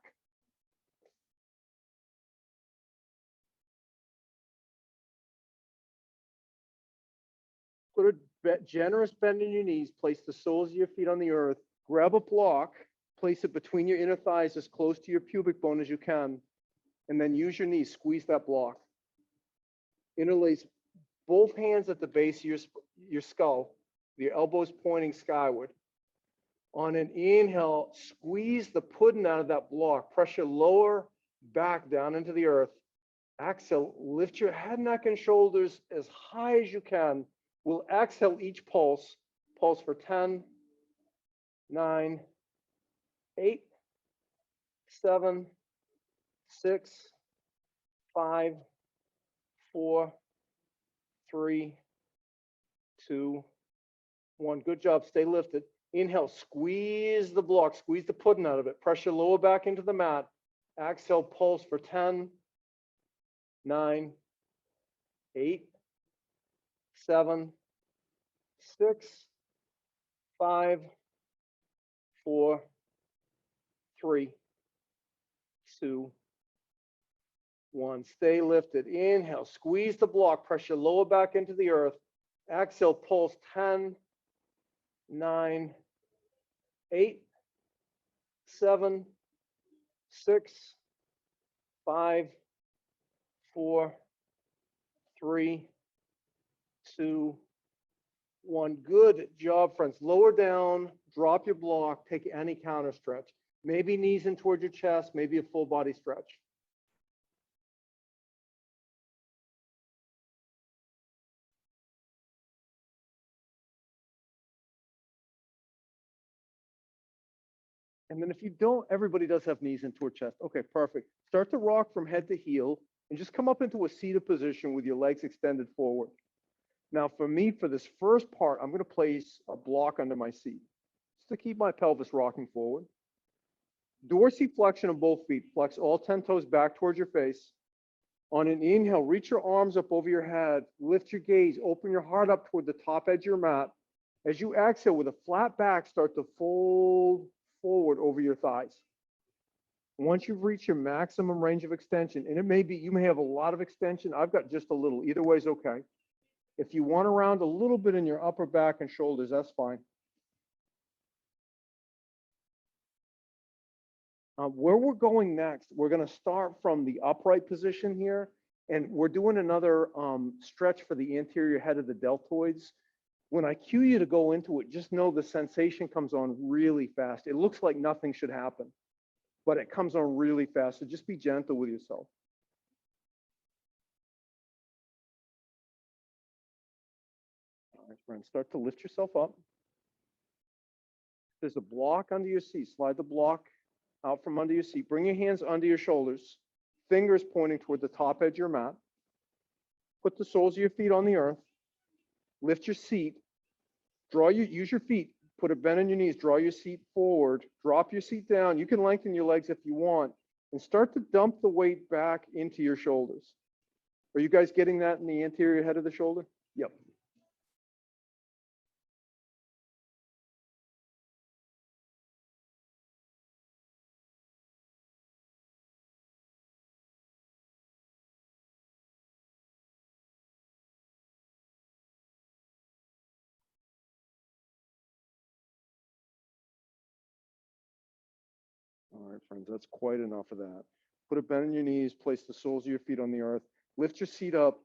Put a generous bend in your knees. Place the soles of your feet on the earth. Grab a block. Place it between your inner thighs as close to your pubic bone as you can. And then use your knees. Squeeze that block. Interlace both hands at the base of your skull. Your elbows pointing skyward. On an inhale, squeeze the pudding out of that block. Press your lower back down into the earth. Exhale, lift your head, neck, and shoulders as high as you can. We'll exhale each pulse. Pulse for 10, 9, 8, 7, 6, 5, 4, 3, 2, 1. Good job. Stay lifted. Inhale, squeeze the block, squeeze the pudding out of it. Press your lower back into the mat. Exhale, pulse for 10, 9, 8, 7, 6, 5, 4, 3, 2, 1. Stay lifted. Inhale, squeeze the block, press your lower back into the earth. Exhale, pulse 10, 9, 8, 7, 6, 5, 4, 3, 2, 1. Good job, friends. Lower down, drop your block, take any counter stretch. Maybe knees in towards your chest, maybe a full body stretch. And then if you don't, everybody does have knees in toward chest. Okay, perfect. Start to rock from head to heel and just come up into a seated position with your legs extended forward. Now for me, for this first part, I'm going to place a block under my seat just to keep my pelvis rocking forward. Dorsiflexion of both feet. Flex all 10 toes back towards your face. On an inhale, reach your arms up over your head. Lift your gaze. Open your heart up toward the top edge of your mat. As you exhale with a flat back, start to fold forward over your thighs. Once you've reached your maximum range of extension, and it may be, you may have a lot of extension. I've got just a little. Either way is okay. If you want to round a little bit in your upper back and shoulders, that's fine. Where we're going next, we're going to start from the upright position here, and we're doing another stretch for the anterior head of the deltoids. When I cue you to go into it, just know the sensation comes on really fast. It looks like nothing should happen, but it comes on really fast. So just be gentle with yourself. All right, friends, start to lift yourself up. There's a block under your seat. Slide the block out from under your seat. Bring your hands under your shoulders, fingers pointing toward the top edge of your mat. Put the soles of your feet on the earth. Lift your seat. Use your feet. Put a bend in your knees. Draw your seat forward. Drop your seat down. You can lengthen your legs if you want, and start to dump the weight back into your shoulders. Are you guys getting that in the anterior head of the shoulder? Yep. All right, friends, that's quite enough of that. Put a bend in your knees, place the soles of your feet on the earth, lift your seat up,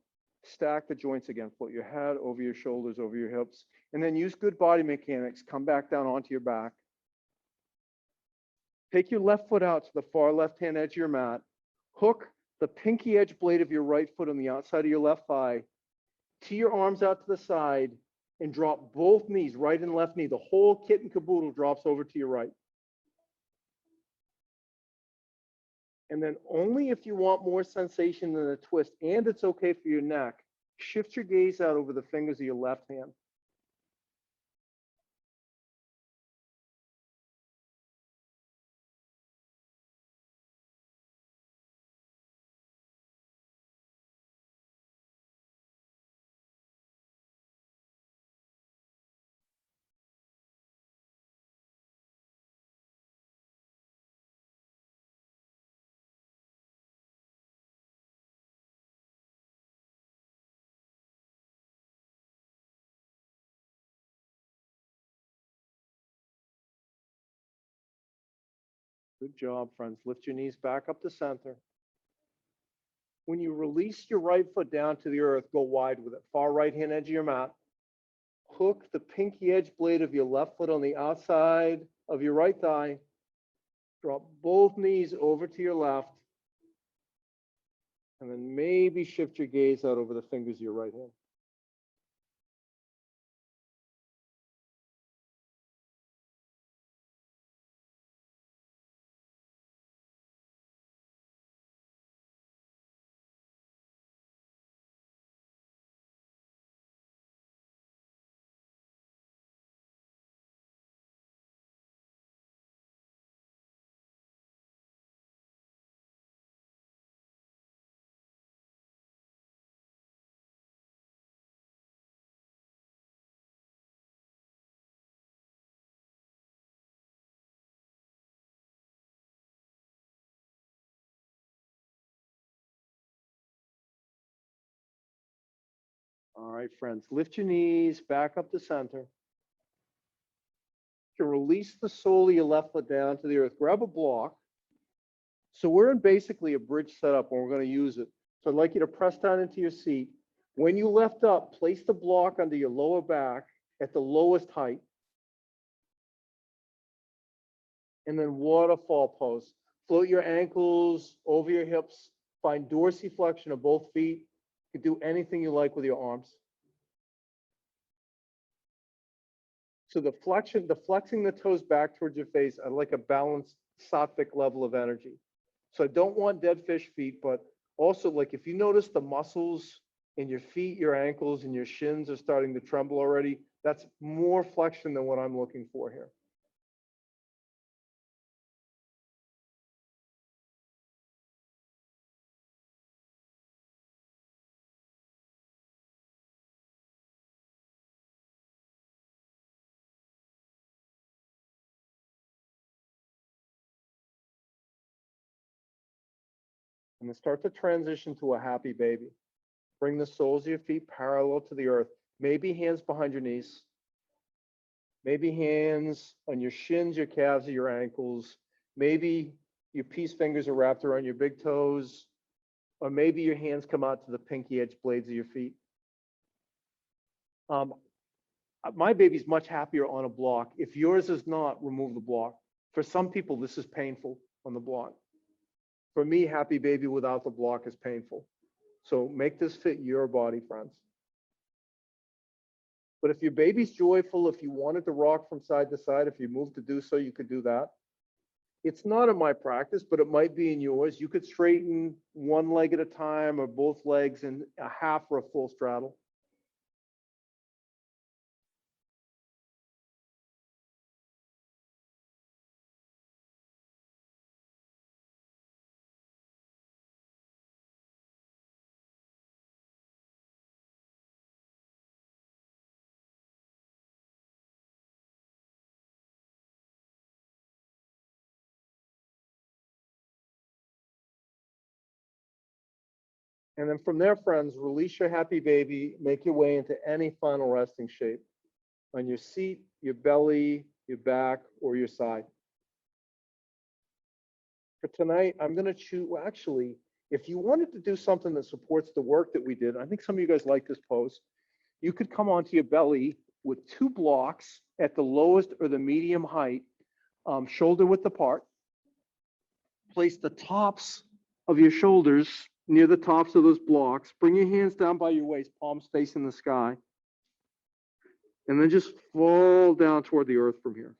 stack the joints again, float your head over your shoulders, over your hips, and then use good body mechanics. Come back down onto your back. Take your left foot out to the far left-hand edge of your mat. Hook the pinky edge blade of your right foot on the outside of your left thigh. Tee your arms out to the side and drop both knees, right and left knee. The whole kit and caboodle drops over to your right. And then only if you want more sensation than a twist, and it's okay for your neck, shift your gaze out over the fingers of your left hand. Good job, friends. Lift your knees back up to center. When you release your right foot down to the earth, go wide with it. Far right-hand edge of your mat. Hook the pinky edge blade of your left foot on the outside of your right thigh. Drop both knees over to your left. And then maybe shift your gaze out over the fingers of your right hand. All right, friends, lift your knees back up to center. You can release the sole of your left foot down to the earth. Grab a block. So we're in basically a bridge setup and we're going to use it. So I'd like you to press down into your seat. When you lift up, place the block under your lower back at the lowest height. And then waterfall pose. Float your ankles over your hips. Find dorsiflexion of both feet. You can do anything you like with your arms. So the flexing the toes back towards your face, I like a balanced sattvic level of energy. So I don't want dead fish feet, but also like if you notice the muscles in your feet, your ankles, and your shins are starting to tremble already, that's more flexion than what I'm looking for here. And then start to transition to a happy baby. Bring the soles of your feet parallel to the earth. Maybe hands behind your knees. Maybe hands on your shins, your calves, or your ankles. Maybe your peace fingers are wrapped around your big toes. Or maybe your hands come out to the pinky edge blades of your feet. My baby's much happier on a block. If yours is not, remove the block. For some people, this is painful on the block. For me, happy baby without the block is painful. So make this fit your body, friends. But if your baby's joyful, if you wanted to rock from side to side, if you move to do so, you could do that. It's not in my practice, but it might be in yours. You could straighten one leg at a time or both legs in a half or a full straddle. And then from there, friends, release your happy baby, make your way into any final resting shape on your seat, your belly, your back, or your side. For tonight, I'm going to choose, well, actually, if you wanted to do something that supports the work that we did, I think some of you guys like this pose. You could come onto your belly with 2 blocks at the lowest or the medium height, shoulder width apart. Place the tops of your shoulders near the tops of those blocks. Bring your hands down by your waist, palms facing the sky. And then just fall down toward the earth from here.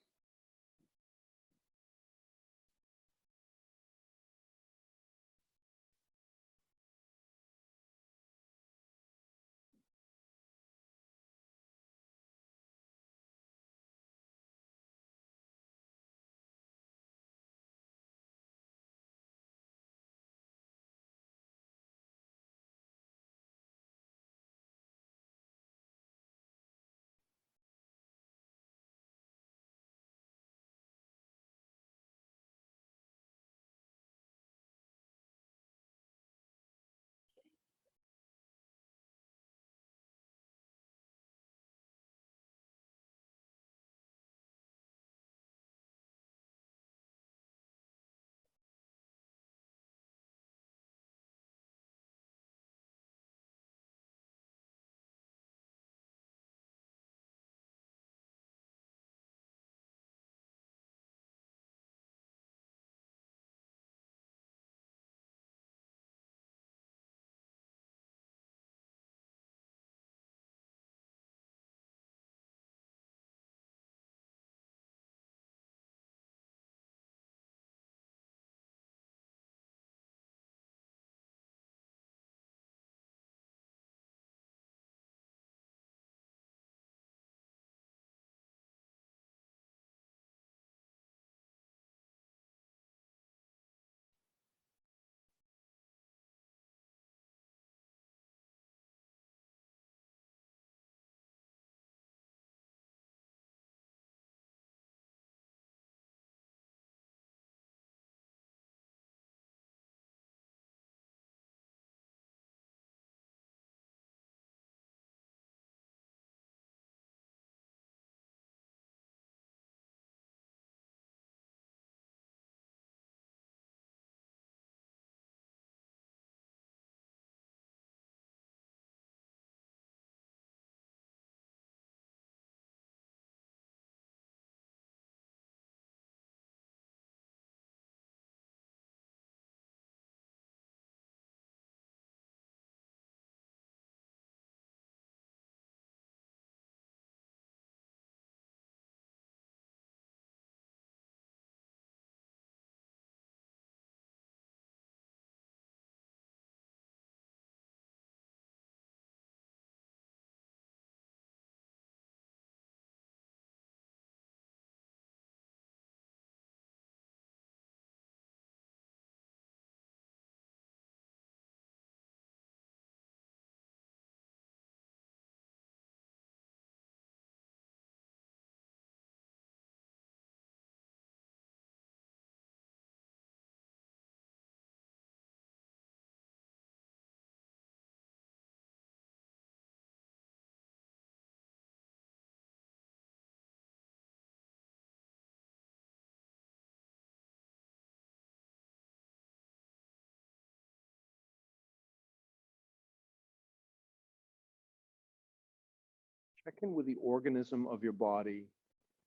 Check in with the organism of your body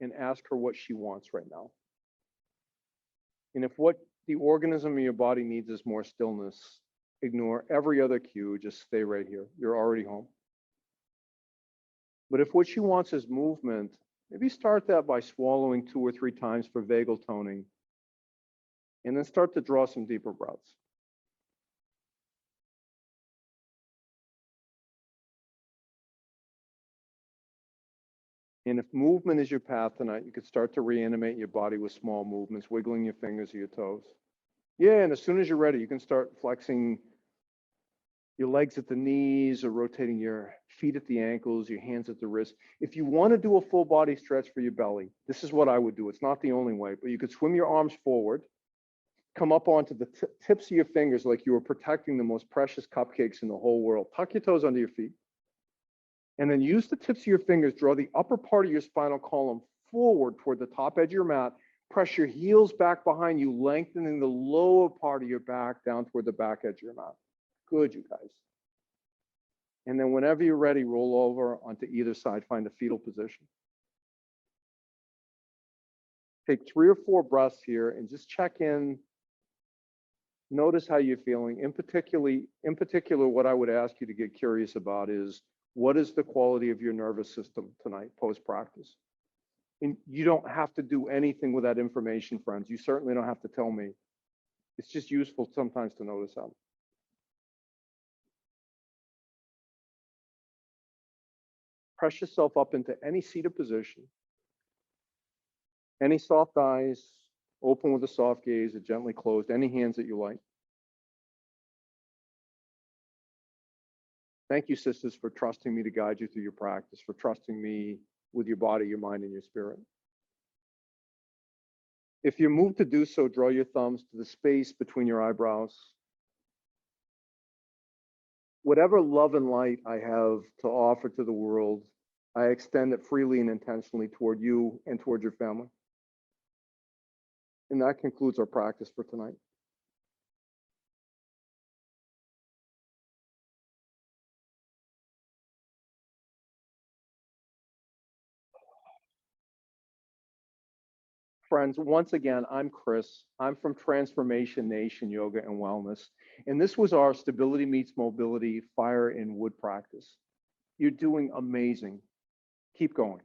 and ask her what she wants right now. And if what the organism of your body needs is more stillness, ignore every other cue, just stay right here. You're already home. But if what she wants is movement, maybe start that by swallowing 2 or 3 times for vagal toning, and then start to draw some deeper breaths. And if movement is your path tonight, you could start to reanimate your body with small movements, wiggling your fingers or your toes. Yeah, and as soon as you're ready, you can start flexing your legs at the knees or rotating your feet at the ankles, your hands at the wrists. If you want to do a full body stretch for your belly, this is what I would do. It's not the only way, but you could swim your arms forward, come up onto the tips of your fingers like you were protecting the most precious cupcakes in the whole world. Tuck your toes under your feet. And then use the tips of your fingers, draw the upper part of your spinal column forward toward the top edge of your mat. Press your heels back behind you, lengthening the lower part of your back down toward the back edge of your mat. Good, you guys. And then whenever you're ready, roll over onto either side, find a fetal position. Take 3 or 4 breaths here and just check in. Notice how you're feeling. In particular, what I would ask you to get curious about is, what is the quality of your nervous system tonight, post-practice? And you don't have to do anything with that information, friends. You certainly don't have to tell me. It's just useful sometimes to notice that. Press yourself up into any seated position, any soft eyes, open with a soft gaze or gently closed, any hands that you like. Thank you, sisters, for trusting me to guide you through your practice, for trusting me with your body, your mind, and your spirit. If you're moved to do so, draw your thumbs to the space between your eyebrows. Whatever love and light I have to offer to the world, I extend it freely and intentionally toward you and toward your family. And that concludes our practice for tonight. Friends, once again, I'm Chris. I'm from Transformation Nation Yoga and Wellness. And this was our Stability Meets Mobility Fire and Wood practice. You're doing amazing. Keep going.